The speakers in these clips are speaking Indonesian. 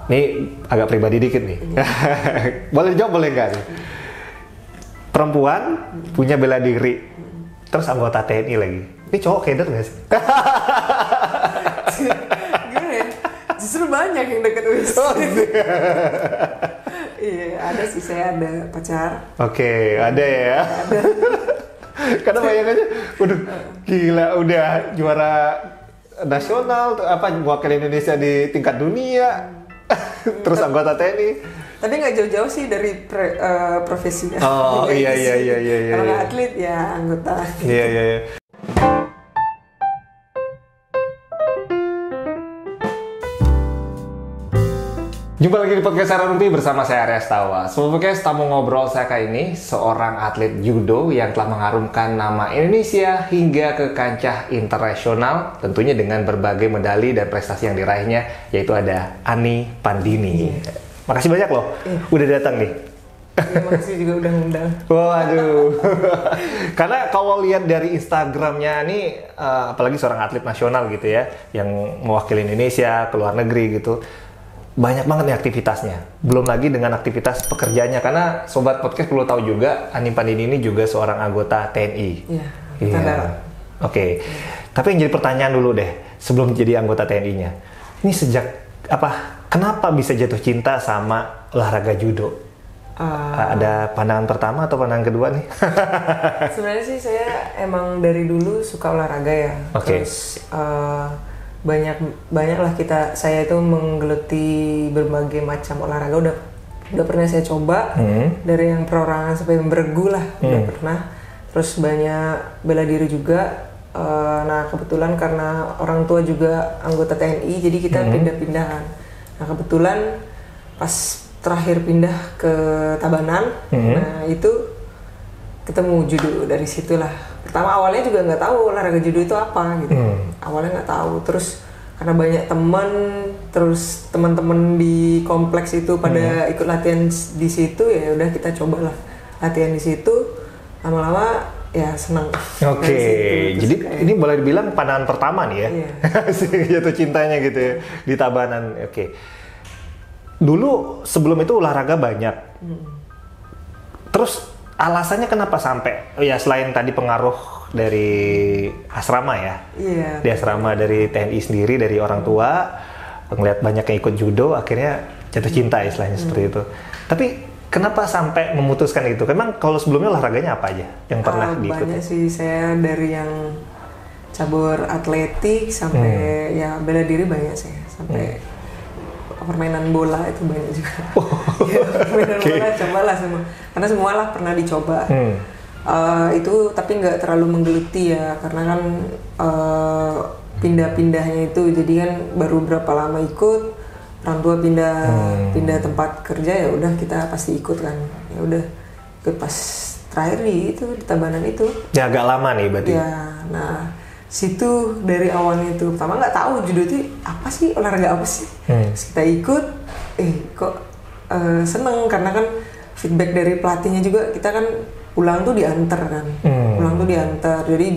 Ini agak pribadi dikit nih. Boleh jawab boleh nggak nih? Perempuan punya bela diri, terus anggota TNI lagi. Ini cowok keder nggak sih? Gimana ya? Justru banyak yang deket Wis. Iya, ada sih, saya ada pacar. Oke, ada ya. Ada. Karena bayangannya, waduh, gila, udah juara nasional, mewakili Indonesia di tingkat dunia, terus anggota TNI. Tapi nggak jauh-jauh sih dari profesinya. Oh iya. Kalau nggak atlet ya anggota. Iya. Jumpa lagi di podcast Sarah Rumpi bersama saya Arya Stawa. Sebelum podcast tamu ngobrol saya kali ini seorang atlet judo yang telah mengharumkan nama Indonesia hingga ke kancah internasional, tentunya dengan berbagai medali dan prestasi yang diraihnya, yaitu ada Ani Pandini. Makasih banyak loh, udah datang nih. Terima kasih juga udah ngundang. Waduh, karena kalau lihat dari Instagramnya nih, apalagi seorang atlet nasional gitu ya, yang mewakili Indonesia ke luar negeri gitu, banyak banget nih aktivitasnya. Belum lagi dengan aktivitas pekerjaannya, karena sobat podcast perlu tahu juga, Ani Pandini ini juga seorang anggota TNI. Iya. Oke. Tapi yang jadi pertanyaan dulu deh, sebelum jadi anggota TNI-nya, ini kenapa bisa jatuh cinta sama olahraga judo? Ada pandangan pertama atau pandangan kedua nih? Sebenarnya sih saya emang dari dulu suka olahraga ya. Oke. Terus banyak lah saya itu menggeluti berbagai macam olahraga, udah pernah saya coba, dari yang perorangan sampai yang beregu lah, udah pernah. Terus banyak bela diri juga. Nah kebetulan karena orang tua juga anggota TNI, jadi kita pindah-pindahan. Nah kebetulan pas terakhir pindah ke Tabanan, nah itu ketemu judo dari situlah. Pertama awalnya juga nggak tahu olahraga judo itu apa gitu. Awalnya nggak tahu, terus karena banyak terus teman-teman di kompleks itu pada ikut latihan di situ, ya udah kita cobalah latihan di situ. Lama-lama ya senang. Oke, jadi ini boleh dibilang pandangan pertama nih ya, jatuh cintanya gitu ya di Tabanan. Oke. Dulu sebelum itu olahraga banyak. Terus alasannya kenapa sampai? Ya selain tadi pengaruh dari asrama ya. Iya. Di asrama dari TNI sendiri, dari orang tua, ngeliat banyak yang ikut judo, akhirnya jatuh cinta istilahnya seperti itu. Tapi kenapa sampai memutuskan itu? Memang kalau sebelumnya olahraganya apa aja yang pernah diikuti? Banyak sih, saya dari yang cabur atletik sampai ya bela diri banyak sih, sampai permainan bola itu banyak juga. Permainan bola cobalah semua, karena semua lah pernah dicoba. Itu tapi nggak terlalu menggeluti ya, karena kan pindah-pindahnya itu, jadi kan baru berapa lama ikut, orang tua pindah tempat kerja, ya udah kita pasti ikut kan. Ya udah ikut pas terakhir di Tabanan itu. Ya agak lama nih berarti. Ya, nah situ dari awalnya itu pertama nggak tahu judo itu apa sih, olahraga apa sih. Terus kita ikut, kok seneng, karena kan feedback dari pelatihnya juga, kita kan pulang tuh diantar kan, jadi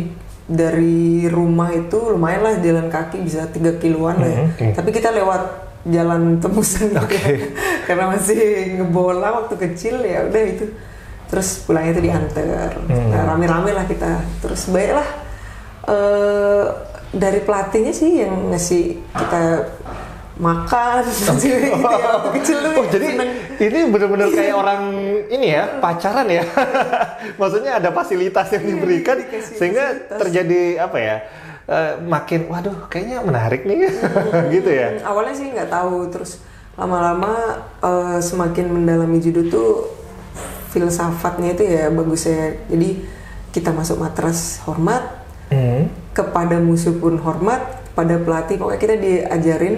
dari rumah itu lumayan lah, jalan kaki bisa 3 kiloan lah ya. Tapi kita lewat jalan tembusan gitu ya. Karena masih ngebola waktu kecil, ya udah itu. Terus pulangnya itu diantar. Nah, rame-rame lah kita. Terus baiklah dari pelatihnya sih yang ngasih kita makan, waktu kecil tuh. Jadi ini benar-benar kayak orang ini ya, pacaran ya. Maksudnya ada fasilitas yang diberikan sehingga terjadi apa ya? Makin waduh kayaknya menarik nih. Gitu ya. Awalnya sih nggak tahu, terus lama-lama semakin mendalami judo tuh filsafatnya itu ya bagus ya. Jadi kita masuk matras hormat, kepada musuh pun hormat, pada pelatih, pokoknya kita diajarin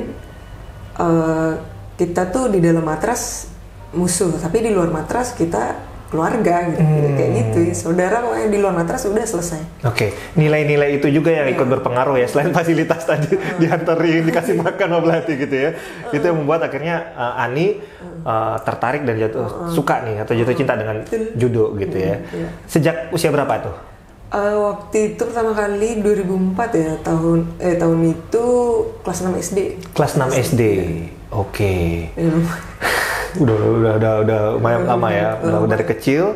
kita tuh di dalam matras musuh, tapi di luar matras kita keluarga gitu. Kayak gitu ya, saudara, pokoknya di luar matras udah selesai. Oke. Nilai-nilai itu juga yang ikut berpengaruh ya, selain fasilitas tadi diantarin, dikasih makan sama pelatih gitu ya. Itu yang membuat akhirnya Ani tertarik dan suka nih atau jatuh cinta dengan judo gitu ya. Sejak usia berapa tuh? Waktu itu pertama kali 2004 ya, tahun itu kelas 6 SD. Kelas 6 SD. Oke. Udah lumayan lama ya, udah dari kecil.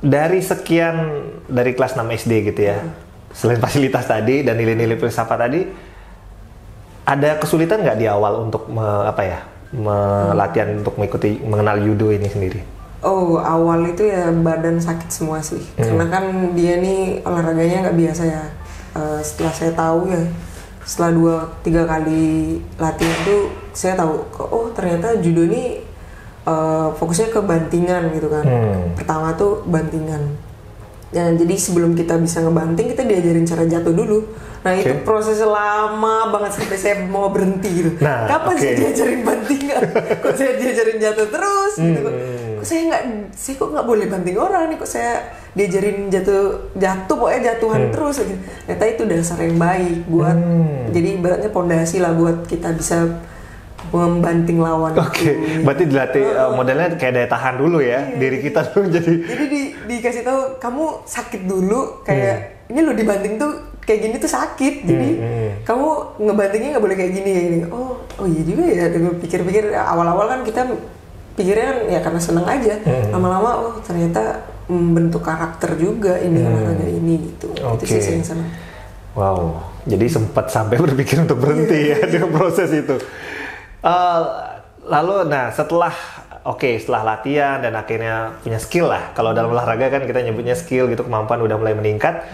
Dari kelas 6 SD gitu ya. Selain fasilitas tadi dan nilai-nilai filsafat tadi, ada kesulitan nggak di awal untuk latihan untuk mengenal judo ini sendiri? Oh, awal itu ya badan sakit semua sih. Karena kan dia nih olahraganya nggak biasa ya. Setelah saya tahu ya, setelah 2-3 kali latihan itu saya tahu, oh ternyata judo ini fokusnya ke bantingan gitu kan. Pertama tuh bantingan. Ya, jadi sebelum kita bisa ngebanting, kita diajarin cara jatuh dulu. Nah itu prosesnya lama banget sampai saya mau berhenti gitu. Nah, kapan saya diajarin bantingan? Kok saya diajarin jatuh terus? Gitu. Kok saya nggak boleh banting orang nih? Kok saya diajarin jatuh pokoknya jatuhan terus gitu. Ternyata itu dasar yang baik buat jadi ibaratnya pondasi lah buat kita bisa membanting lawan. Berarti dilatih modelnya kayak daya tahan dulu ya, diri kita dulu jadi dikasih tahu kamu sakit dulu kayak ini lo dibanting tuh kayak gini tuh sakit, jadi kamu ngebantingnya nggak boleh kayak gini. Oh iya juga ya. Pikir-pikir awal-awal kan kita pikirnya ya karena seneng aja, lama-lama oh ternyata membentuk karakter juga ini olahraga ini gitu. Itu sih yang seneng. Wow, jadi sempat sampai berpikir untuk berhenti ya dengan proses itu. Lalu, setelah latihan dan akhirnya punya skill lah. Kalau dalam olahraga kan kita nyebutnya skill gitu, kemampuan udah mulai meningkat.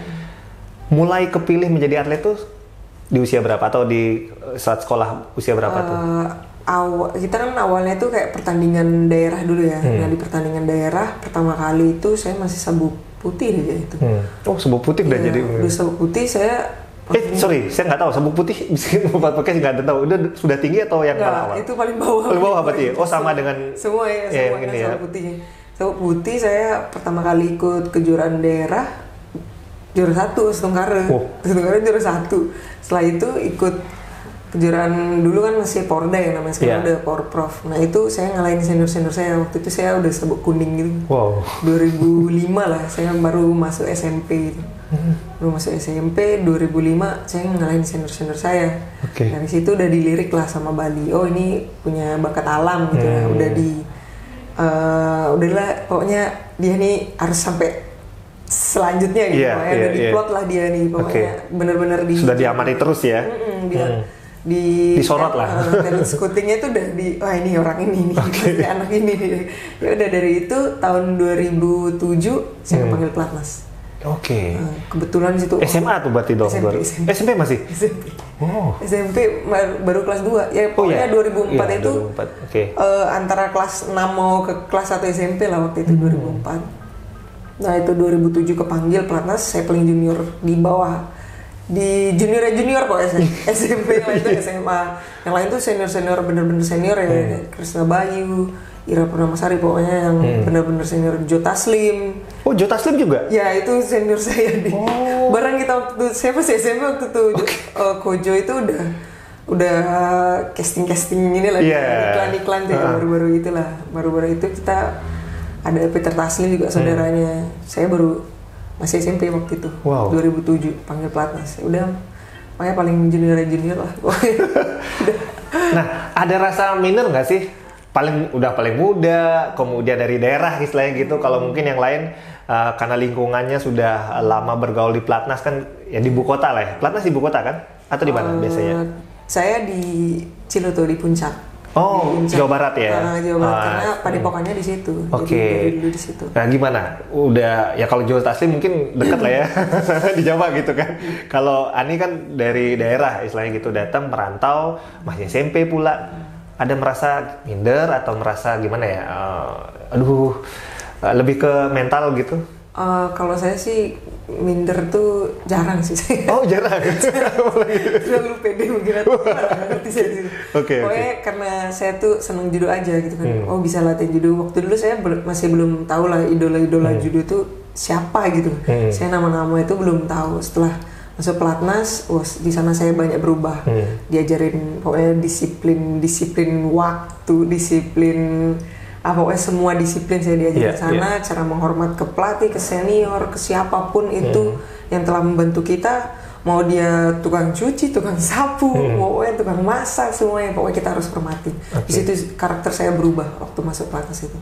Mulai kepilih menjadi atlet tuh di usia berapa atau di saat sekolah usia berapa tuh? Kita kan awalnya tuh kayak pertandingan daerah dulu ya. Nah di pertandingan daerah pertama kali itu saya masih sabuk putih aja itu. Oh sabuk putih udah jadi. Udah sabuk putih saya. Sorry, saya nggak tahu sabuk putih pakai nggak tahu. Udah sudah tinggi atau yang awal? Itu paling bawah. Paling bawah berarti. Oh sama dengan semua ya sama dengan sabuk putihnya. Sabuk putih saya pertama kali ikut kejuaraan daerah juara 1 Setungkara. Setungkara juara 1. Setelah itu ikut kejuaraan dulu kan masih Porda ya namanya, sekarang udah Porprov. Nah itu saya ngalahin senior saya. Waktu itu saya udah sabuk kuning gitu. 2005 lah saya baru masuk SMP gitu. Baru masuk SMP 2005 saya ngalahin senior saya. Dari situ udah dilirik lah sama Bali. Oh ini punya bakat alam gitu lah. Udahlah pokoknya dia nih harus sampai selanjutnya gitu. Udah diplot lah dia nih pokoknya bener-bener sudah diamati terus ya. Disorot lah. Dan scoutingnya itu udah wah ini orang ini nih, anak ini nih. Ya udah dari itu tahun 2007 saya panggil pelatnas. Kebetulan situ SMA tuh berarti dong. SMP masih? SMP. SMP baru kelas 2. Ya pokoknya 2004 itu 2004. Antara kelas 6 mau ke kelas 1 SMP lah waktu itu 2004. Nah itu 2007 kepanggil pelatnas, saya paling junior di bawah. Di junior pokoknya SMP, yang lain itu SMA. Yang lain tuh senior bener-bener senior ya. Krisna Bayu, Ira Purnamasari pokoknya yang bener-bener senior. Jota Slim. Oh Jota Slim juga? Ya itu senior saya di. Barang kita waktu saya masih SMP waktu itu Kojo itu udah casting ini lah, iklan tuh baru-baru itulah. Baru-baru itu kita ada Peter Taslim juga saudaranya. Saya baru masih SMP waktu itu, 2007 panggil pelatnas. Udah, makanya paling junior lah. Nah, ada rasa minder nggak sih? Paling muda, kemudian dari daerah istilahnya gitu. Kalau mungkin yang lain karena lingkungannya sudah lama bergaul di pelatnas kan, ya di ibu kota lah ya. Pelatnas di ibu kota kan? Atau di mana biasanya? Saya di Cileto di Puncak. Jawa Barat ya? Jawa Barat, karena padepokannya di situ. Jadi dulu di situ. Nah gimana? Udah, ya kalau Jota Slim mungkin dekat lah ya di Jawa gitu kan. Kalau Ani kan dari daerah istilahnya gitu, datang merantau, masih SMP pula. Ada merasa minder atau merasa gimana ya? Lebih ke mental gitu? Kalau saya sih minder tuh jarang sih saya. Oh jarang? Terlalu pede mungkin ngerti saya sih. Pokoknya karena saya tuh seneng judo aja gitu kan. Oh bisa latihan judo. Waktu dulu saya masih belum tahu lah idola judo itu siapa gitu. Saya nama-nama itu belum tahu. Setelah masuk pelatnas, di sana saya banyak berubah. Diajarin pokoknya disiplin waktu, disiplin pokoknya semua disiplin saya diajarin sana, cara menghormat ke pelatih, ke senior, ke siapapun itu yang telah membantu kita. mau dia tukang cuci, tukang sapu, pokoknya tukang masak, semuanya pokoknya kita harus hormatin. Di situ karakter saya berubah waktu masuk pelatnas itu.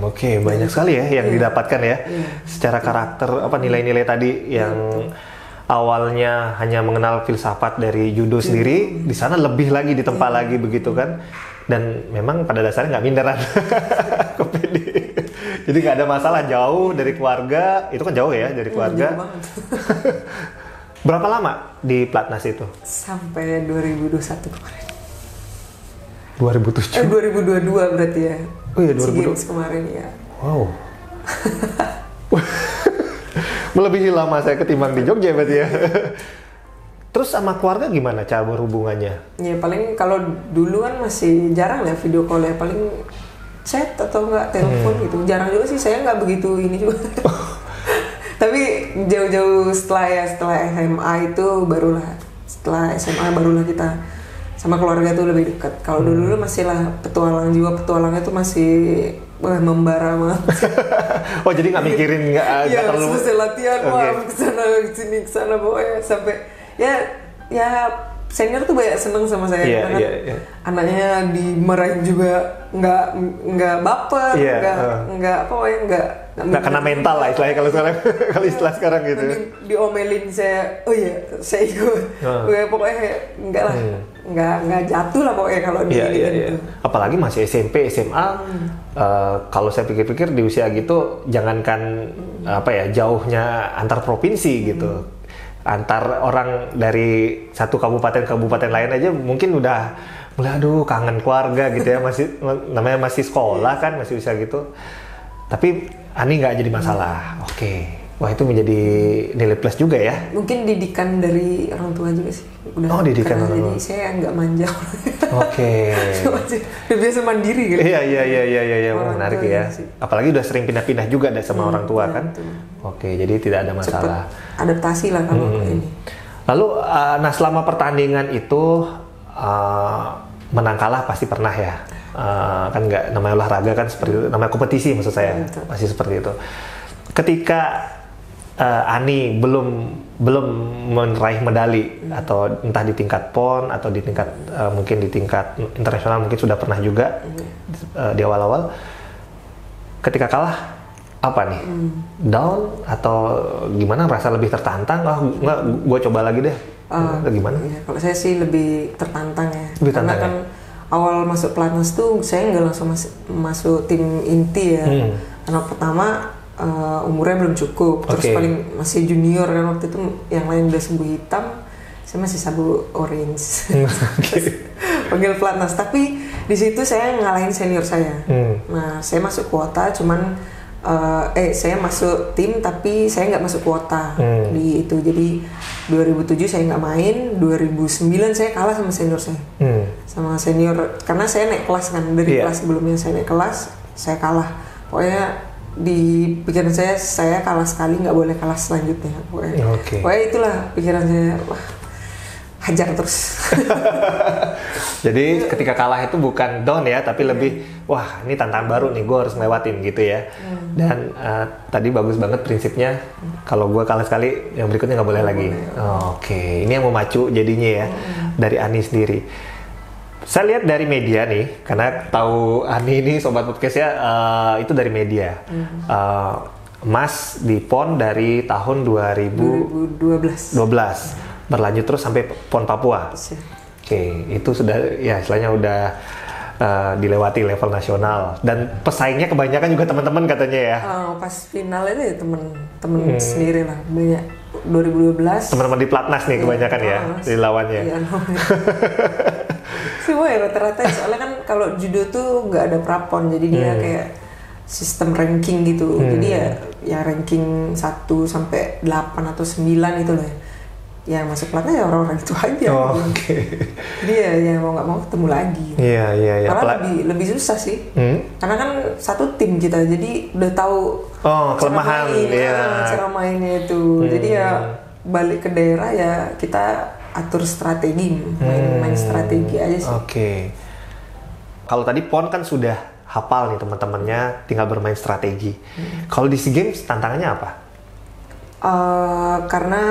Oke, banyak sekali ya yang didapatkan ya. Secara karakter nilai-nilai tadi yang awalnya hanya mengenal filsafat dari judo sendiri, di sana lebih lagi ditempa lagi begitu kan. Dan memang pada dasarnya nggak minderan ke PD. Jadi nggak ada masalah, jauh dari keluarga, itu kan jauh ya dari keluarga. Berapa lama di pelatnas itu? Sampai 2021 kemarin. 2007? 2022 berarti ya. Oh iya, 2022 kemarin ya. Wow. Melebihi lama saya ketimbang di Jogja berarti ya. Terus sama keluarga gimana cara berhubungannya? Ya paling kalau dulu kan masih jarang ya video call ya, paling chat atau enggak telepon gitu. Jarang juga sih, saya nggak begitu ini juga. Tapi jauh-jauh setelah SMA itu setelah SMA barulah kita sama keluarga tuh lebih dekat. Kalau dulu masih lah petualangnya tuh masih membara banget. Oh jadi nggak mikirin nggak terlalu. Iya, selesai latihan, kesana pokoknya sampai ya senior tuh banyak seneng sama saya karena anaknya dimarahin juga nggak baper, nggak kena mental lah istilahnya kalau istilah sekarang gitu. Diomelin saya, saya ikut, pokoknya nggak jatuh lah pokoknya kalau gitu. Apalagi masih SMP, SMA, kalau saya pikir-pikir di usia gitu, jangankan jauhnya antar provinsi gitu. Antar orang dari satu kabupaten ke kabupaten lain aja mungkin udah mulai kangen keluarga gitu ya, namanya masih sekolah kan, masih usia gitu. Tapi Ani nggak jadi masalah. Oke. Wah itu menjadi nilai plus juga ya. Mungkin didikan dari orang tua juga sih. Didikan orang tua. Jadi saya nggak manja. Oke. Udah biasa mandiri gitu. Iya. Menarik ya. Apalagi udah sering pindah-pindah juga sama orang tua kan. Oke, jadi tidak ada masalah. Cepet adaptasi lah kalau ini. Lalu, selama pertandingan itu menang kalah pasti pernah ya. Kan nggak, namanya olahraga kan seperti itu, namanya kompetisi maksud saya. Masih seperti itu. Ketika Ani belum meraih medali atau entah di tingkat PON atau di tingkat mungkin di tingkat internasional mungkin sudah pernah juga di awal-awal. Ketika kalah apa nih? Down atau gimana? Merasa lebih tertantang? Nggak, gue coba lagi deh. Gimana? Ya, kalau saya sih lebih tertantang ya. Karena kan awal masuk pelatnas tuh saya nggak langsung masuk tim inti ya. Karena pertama umurnya belum cukup, terus paling masih junior kan waktu itu, yang lain udah sembuh hitam, saya masih sabu orange. Panggil pelatnas, tapi di situ saya ngalahin senior saya. Nah, saya masuk kuota, cuman saya masuk tim tapi saya nggak masuk kuota di itu. Jadi 2007 saya nggak main, 2009 saya kalah sama senior saya. Sama senior karena saya naik kelas kan, dari kelas sebelumnya saya naik kelas, saya kalah. Pokoknya di pikiran saya kalah sekali, nggak boleh kalah selanjutnya. Pokoknya itulah pikiran saya, wah hajar terus. Jadi ketika kalah itu bukan down ya, tapi lebih wah ini tantangan baru nih, gue harus ngelewatin gitu ya. Dan tadi bagus banget prinsipnya, kalau gue kalah sekali yang berikutnya nggak boleh lagi. Oke, ini yang memacu jadinya ya dari Ani sendiri. Saya lihat dari media nih, karena tahu Ani ini sobat podcast ya, itu dari media. Mas di PON dari tahun 2012 berlanjut terus sampai PON Papua. Oke, itu sudah ya istilahnya udah dilewati level nasional, dan pesaingnya kebanyakan juga teman-teman katanya ya. Pas final itu ya temen sendiri lah, banyak 2012. Teman-teman di pelatnas nih kebanyakan ya di lawannya. Iya, semua ya rata-rata, soalnya kan kalau judo tuh nggak ada prapon, jadi dia kayak sistem ranking gitu. Jadi ya ranking 1 sampai 8 atau 9 itu loh ya masuk pelatnas ya orang-orang itu aja. Jadi ya mau nggak mau ketemu lagi. Iya. Karena lebih susah sih. Karena kan satu tim kita, jadi udah tahu kelemahan cara mainnya itu. Jadi ya balik ke daerah ya kita atur strategi, main strategi aja sih. Kalau tadi PON kan sudah hafal nih teman-temannya, tinggal bermain strategi. Kalau di SEA Games tantangannya apa? Karena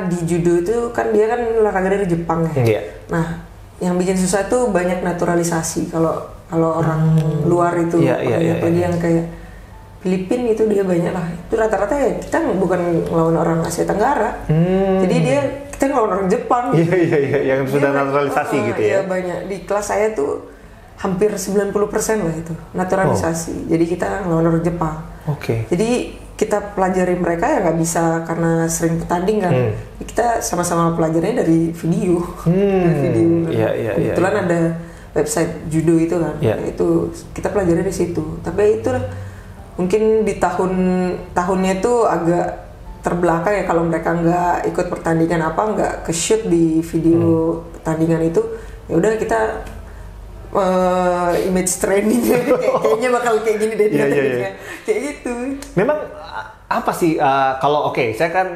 di judo itu kan dia kan olahraga dari Jepang ya. Iya. Nah, yang bikin susah tuh banyak naturalisasi kalau orang luar itu, apalagi yang kayak Filipina itu dia banyak lah. Itu rata-rata ya kita bukan ngelawan orang Asia Tenggara. Jadi kita ngelawan orang Jepang. Iya, yang sudah naturalisasi gitu ya. Iya, banyak. Di kelas saya tuh hampir 90% lah itu naturalisasi. Jadi kita ngelawan orang Jepang. Oke. Jadi kita pelajari mereka ya nggak bisa karena sering bertanding kan. Kita sama-sama pelajarinya dari video. Dari video. Kebetulan ada website judo itu kan. Itu kita pelajari di situ. Tapi itu mungkin di tahunnya itu agak terbelakang ya kalau mereka nggak ikut pertandingan nggak ke shoot di video pertandingan itu. Ya udah kita image training kayaknya bakal kayak gini deh kayak gitu. Memang apa sih kalau saya kan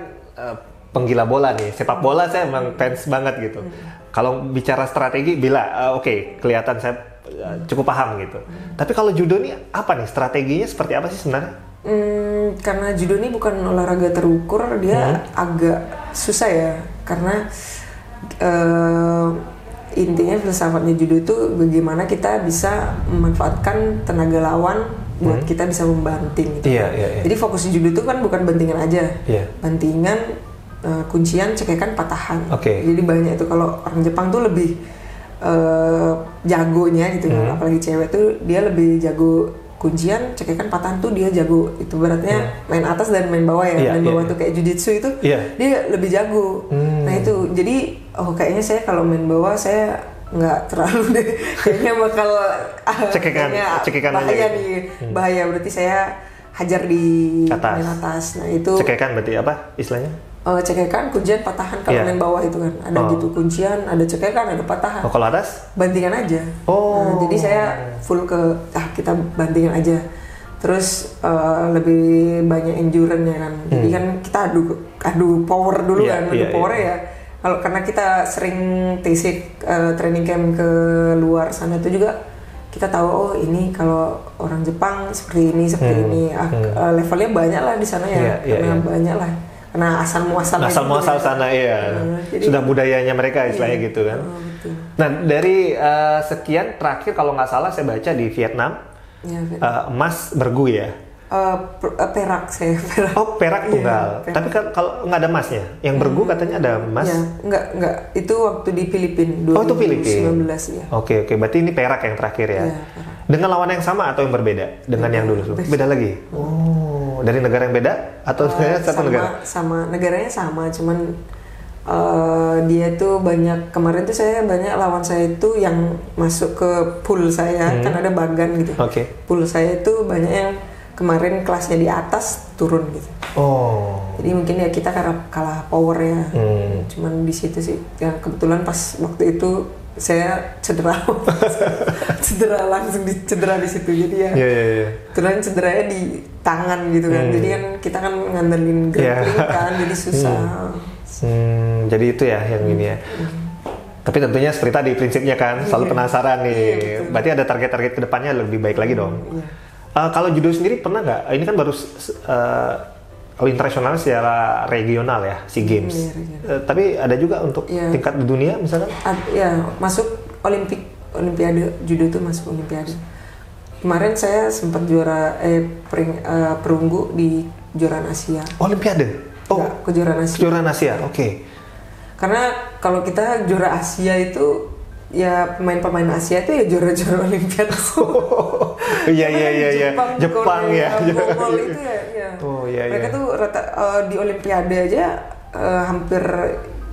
penggila bola nih, sepak bola saya memang fans banget gitu. Kalau bicara strategi kelihatan saya cukup paham gitu. Tapi kalau judo nih apa nih strateginya seperti apa sih sebenarnya? Karena judo ini bukan olahraga terukur, dia agak susah ya karena intinya filsafatnya judo itu bagaimana kita bisa memanfaatkan tenaga lawan buat kita bisa membanting gitu. Jadi fokus judo itu kan bukan bantingan aja. Bantingan, kuncian, cekekan, patahan. Jadi banyak itu. Kalau orang Jepang tuh lebih jagonya gitu kan. Apalagi cewek tuh dia lebih jago kuncian, cekekan, patahan tuh dia jago. Itu beratnya main atas dan main bawah ya. Main bawah tuh kayak jujitsu itu dia lebih jago. Nah itu jadi kayaknya saya kalau main bawah saya nggak terlalu deh. Kayaknya bakal cekekan bahaya nih. Bahaya berarti saya hajar di main atas. Nah itu cekekan berarti apa istilahnya? Cekekan, kuncian, patahan kalau main bawah itu kan ada gitu kuncian, ada cekekan, ada patahan. Kalau atas? Bantingan aja. Jadi saya full ke kita bantingan aja. Terus lebih banyak endurance ya kan. Jadi kan kita adu power dulu kan, adu power ya. Kalau karena kita sering TC training camp ke luar sana itu juga kita tahu ini kalau orang Jepang seperti ini levelnya banyak lah di sana ya. Banyak lah. Karena asal muasal sana jadi, sudah budayanya mereka istilahnya gitu kan. Betul. Nah dari sekian terakhir kalau nggak salah saya baca di Vietnam emas bergu ya. Perak saya. Perak tunggal. Perak. Tapi kalau nggak ada emasnya, yang bergu katanya ada emas. Enggak. Itu waktu di Filipina 2019 itu Filipina. ya. Oke. Berarti ini perak yang terakhir ya. Dengan lawan yang sama atau yang berbeda dengan yang dulu? Beda lagi. Dari negara yang beda atau satu negara? Sama negaranya sama, cuman dia tuh banyak kemarin tuh saya banyak lawan saya itu yang masuk ke pool saya kan ada bagan gitu. Pool saya itu banyak yang kemarin kelasnya di atas turun gitu. Jadi mungkin ya kita kalah power ya. Cuman di situ sih yang kebetulan pas waktu itu saya cedera langsung cedera di situ jadi kebetulan cederanya di tangan gitu kan. Jadi kan kita kan ngandelin grappling kan jadi susah. Jadi itu ya yang ini ya. Tapi tentunya seperti tadi prinsipnya kan selalu penasaran nih. Berarti ada target-target kedepannya lebih baik lagi dong. Kalau judo sendiri pernah nggak? Ini kan baru kalau internasional secara regional ya SEA Games. Tapi ada juga untuk tingkat di dunia misalkan? Masuk Olimpiade judo itu masuk Olimpiade. Kemarin saya sempat juara perunggu di kejuaraan Asia. Olimpiade? Kejuaraan Asia. Kejuaraan Asia, oke. Karena kalau kita juara Asia itu ya pemain-pemain Asia itu ya juara-juara Olimpiade. Jepang ya. Mongol itu ya. Mereka tuh di Olimpiade aja hampir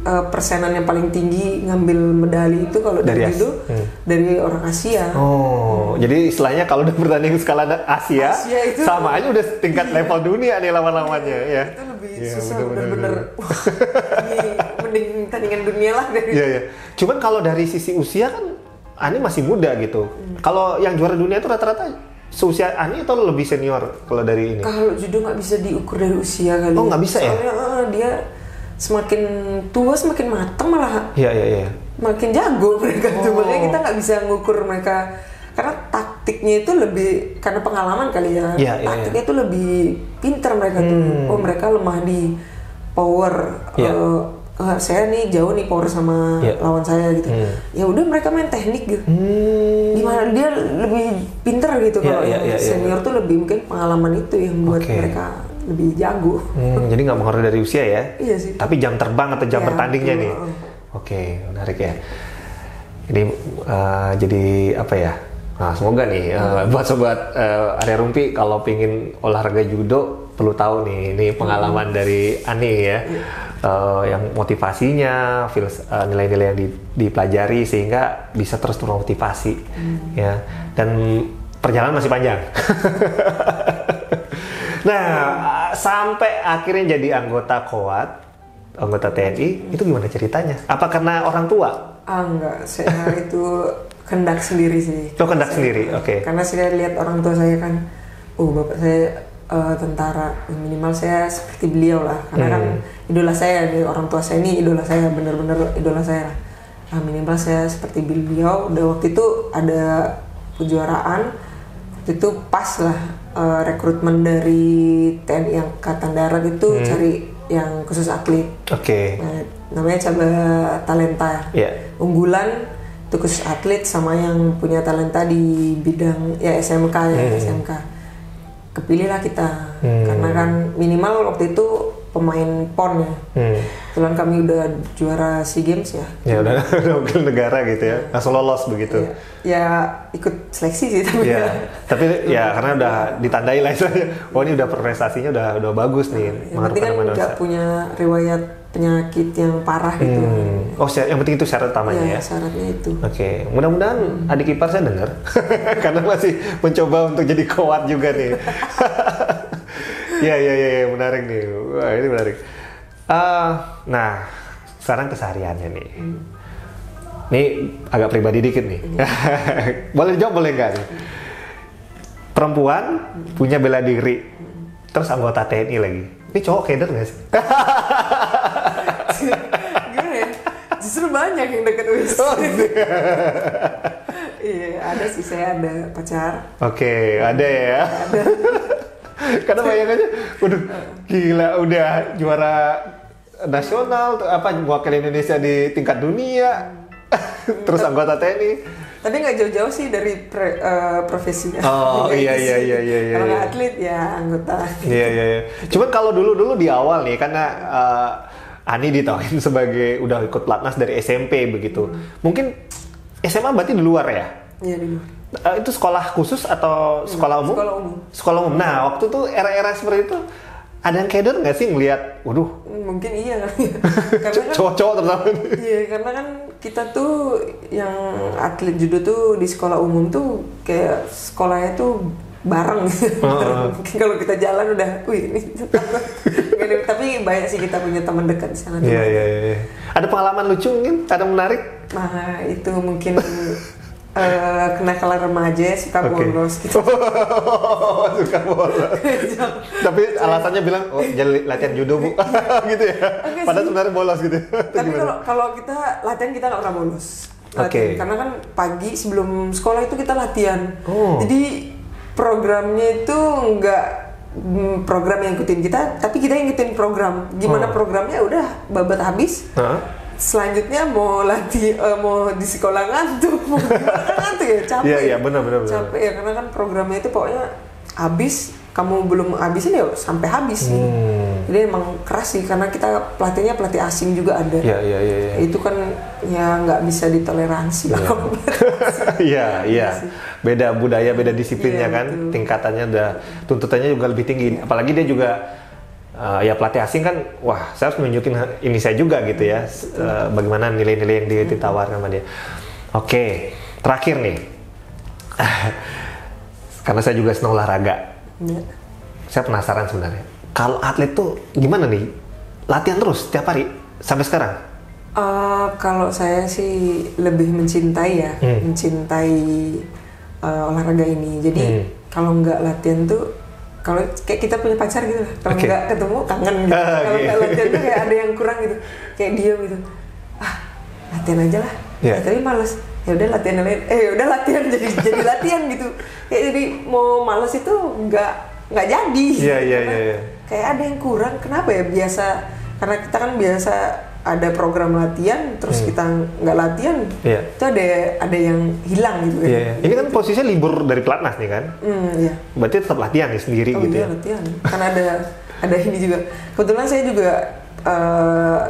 persenan yang paling tinggi ngambil medali itu kalau dari judo dari orang Asia. Jadi istilahnya kalau udah bertanding skala Asia itu sama aja udah tingkat level dunia nih lawan-lawannya ya. Itu lebih susah bener-bener. Mending tandingan dunia lah dari. Cuman kalau dari sisi usia kan Ani masih muda gitu. Kalau yang juara dunia itu rata-rata seusia Ani atau lebih senior kalau dari ini? Kalau judo nggak bisa diukur dari usia kali. Nggak bisa ya? Soalnya dia semakin tua semakin matang malah. Makin jago mereka tuh. Makanya kita nggak bisa ngukur mereka karena taktiknya itu lebih karena pengalaman kali ya. Taktiknya itu lebih pintar mereka tuh. Mereka lemah di power. Saya nih jauh nih power sama lawan saya gitu. Ya udah mereka main teknik gitu. Gimana dia lebih pinter gitu kalau senior tuh lebih mungkin pengalaman itu yang buat mereka lebih jago. Jadi nggak mengaruh dari usia ya? Iya sih. Tapi jam terbang atau jam bertandingnya nih. Oke, menarik ya. Ini jadi apa ya? Nah, semoga nih buat sobat area rumpi kalau pingin olahraga judo perlu tahu nih, ini pengalaman dari Ani ya. Yang motivasinya, nilai-nilai yang dipelajari sehingga bisa terus termotivasi ya. Dan perjalanan masih panjang. Nah, sampai akhirnya jadi anggota anggota TNI, itu gimana ceritanya? Apa karena orang tua? Enggak, saya itu kehendak sendiri sih. Kehendak sendiri, oke. Karena saya lihat orang tua saya kan, bapak saya tentara, minimal saya seperti beliau lah, karena kan idola saya, orang tua saya ini idola saya, bener-bener idola saya lah. Minimal saya seperti beliau. Udah waktu itu ada kejuaraan, waktu itu pas lah rekrutmen dari TNI Angkatan Darat itu cari yang khusus atlet. Namanya cabang talenta, unggulan itu khusus atlet sama yang punya talenta di bidang SMK SMK. Kepilihlah kita karena kan minimal waktu itu pemain PON ya. Kebetulan kami udah juara SEA Games ya. Ya udah wakil negara gitu ya. Langsung lolos begitu. Ya ikut seleksi sih tapi. Tapi ya karena udah ditandai lah istilahnya. Oh ini udah prestasinya udah bagus nih. Yang penting kan nggak punya riwayat penyakit yang parah gitu. Oh, yang penting itu syarat utamanya ya? Syaratnya itu. Oke, mudah-mudahan adik ipar saya dengar. Karena masih mencoba untuk jadi kuat juga nih. Iya, menarik nih. Wah, ini menarik. Nah, sekarang kesehariannya nih. Ini agak pribadi dikit nih. Boleh jawab, boleh nggak nih? Perempuan punya bela diri, terus anggota TNI lagi. Ini cowok keder nggak sih? Gimana ya? Justru banyak yang deket wis. Iya, ada sih, saya ada pacar. Oke, ada ya. Ada. Karena bayangannya, waduh, gila, udah juara nasional, mewakili Indonesia di tingkat dunia, terus anggota TNI. Tapi nggak jauh-jauh sih dari profesinya. Oh iya. Kalau nggak atlet ya anggota. Iya. Cuman kalau dulu di awal nih, karena Ani ditawarin sebagai udah ikut pelatnas dari SMP begitu. Mungkin SMA berarti di luar ya? Iya, di luar. Itu sekolah khusus atau sekolah umum? Sekolah umum. Nah, waktu itu era-era seperti itu ada yang keder nggak sih ngelihat, waduh? Mungkin iya kali ya. Karena kan, cowok-cowok terutama. Iya, karena kan kita tuh yang atlet judo tuh di sekolah umum tuh kayak sekolahnya tuh bareng. Mungkin kalau kita jalan udah, ini tapi banyak sih kita punya teman dekat di sana. Iya. Ada pengalaman lucu mungkin? Ada menarik? Nah, itu mungkin kenakalan remaja suka bolos gitu. Suka bolos. Tapi alasannya bilang jadi latihan judo bu, gitu ya. Padahal sebenarnya bolos gitu. Tapi kalau kita latihan kita nggak pernah bolos. Karena kan pagi sebelum sekolah itu kita latihan. Jadi programnya itu nggak program yang ikutin kita, tapi kita yang ikutin program. Gimana programnya udah babat habis. Selanjutnya mau mau di sekolah ngantuk, mau ngantuk ya, capek. Iya, benar. Capek ya, karena kan programnya itu pokoknya habis, kamu belum habisin ya sampai habis nih. Jadi emang keras sih, karena kita pelatih asing juga ada. Iya. Itu kan ya nggak bisa ditoleransi lah kalau Iya. Beda budaya, beda disiplinnya kan, betul. Tingkatannya tuntutannya juga lebih tinggi. Apalagi dia juga ya pelatih asing kan, wah saya harus menunjukin ini saya juga gitu ya, bagaimana nilai-nilai yang ditawarkan sama dia. Oke, terakhir nih, karena saya juga senang olahraga, saya penasaran sebenarnya, kalau atlet tuh gimana nih, latihan terus setiap hari sampai sekarang? Kalau saya sih lebih mencintai olahraga ini, jadi kalau nggak latihan tuh, kalau kayak kita punya pacar gitu lah, kalau nggak ketemu kangen gitu. Kalau nggak latihan tuh kayak ada yang kurang gitu, kayak diam gitu. Latihan aja lah. Tapi malas. Ya udah latihan lain. Udah latihan jadi latihan gitu. Kayak jadi mau malas itu nggak jadi. Iya. Kayak ada yang kurang. Kenapa ya? Biasa Karena kita kan biasa ada program latihan, terus kita nggak latihan, itu ada yang hilang gitu. Ini kan posisinya libur dari pelatnas nih kan? Iya. Berarti tetap latihan nih sendiri gitu ya? Latihan. Karena ada ini juga. Kebetulan saya juga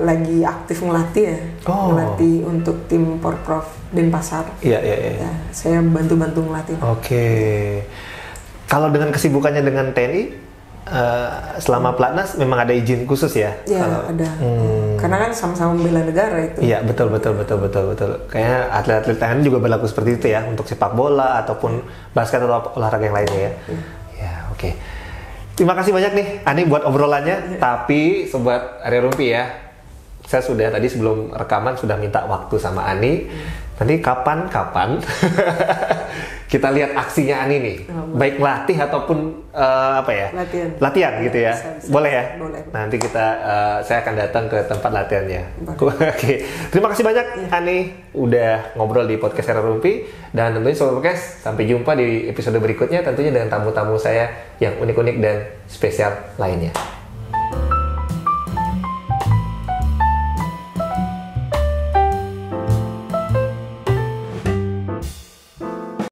lagi aktif ngelatih ya, ngelatih untuk tim Porprov Denpasar. Iya. Ya, saya bantu-bantu ngelatih. Oke. Kalau dengan kesibukannya dengan TNI, selama pelatnas memang ada izin khusus ya? Iya, ada. Karena kan sama-sama membela negara itu. Iya, betul. Kayaknya atlet-atlet TNI juga berlaku seperti itu ya, untuk sepak bola ataupun basket atau olahraga yang lainnya ya. Ya, oke. Terima kasih banyak nih Ani buat obrolannya. Tapi Sobat Area Rumpi ya, saya sudah tadi sebelum rekaman sudah minta waktu sama Ani. Nanti kapan kita lihat aksinya Ani nih, baik latih ataupun latihan gitu ya. Bisa. Boleh ya? Boleh. Nanti saya akan datang ke tempat latihannya. Oke. Terima kasih banyak Ani udah ngobrol di podcast Area Rumpi, dan tentunya Sobat Podcast sampai jumpa di episode berikutnya, tentunya dengan tamu-tamu saya yang unik-unik dan spesial lainnya.